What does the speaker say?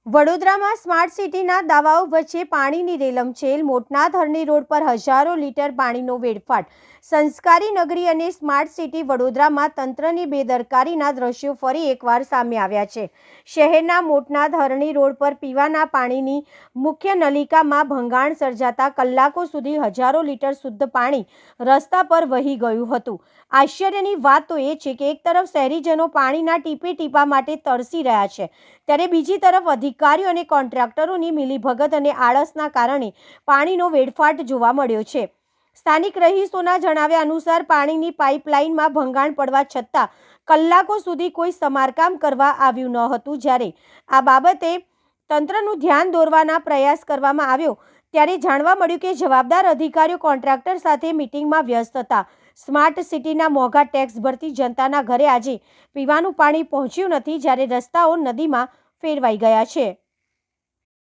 વડોદરામાં સ્માર્ટ સિટીના દાવાઓ વચ્ચે પાણીની રેલમછેલ, મોટનાથ હરણી રોડ પર હજારો લીટર પાણીનો વેડફાટ, સંસ્કારી નગરી અને સ્માર્ટ સિટી વડોદરામાં તંત્રની બેદરકારીના દ્રશ્યો ફરી એકવાર સામે આવ્યા છે. શહેરના મોટનાથ હરણી રોડ પર પીવાના પાણીની મુખ્ય નલિકામાં ભંગાણ સર્જાતા કલાકો સુધી હજારો લીટર શુદ્ધ પાણી રસ્તા પર વહી ગયું હતું. આશ્ચર્યની વાત તો એ છે કે એક તરફ શહેરીજનો પાણીના ટીપે ટીપા માટે તરસી રહ્યા છે, ત્યારે બીજી તરફ અધિકારીઓ અને કોન્ટ્રાક્ટરોની મિલીભગત અને આળસના કારણે પાણીનો વેડફાટ જોવા મળ્યો છે. સ્થાનિક રહીશોના જણાવ્યા અનુસાર પાણીની પાઇપલાઇનમાં ભંગાણ પડવા છતાં કલાકો સુધી કોઈ સમારકામ કરવા આવ્યું ન હતું. જ્યારે આ બાબતે તંત્રનું ધ્યાન દોરવાના પ્રયાસ કરવામાં આવ્યો ત્યારે જાણવા મળ્યું કે જવાબદાર અધિકારીઓ કોન્ટ્રાક્ટર સાથે મીટિંગમાં વ્યસ્ત હતા. સ્માર્ટ સિટીના મોંઘા ટેક્સ ભરતી જનતાના ઘરે આજે પીવાનું પાણી પહોંચ્યું નથી, જ્યારે રસ્તાઓ નદીમાં ફેરવાઈ ગયા છે.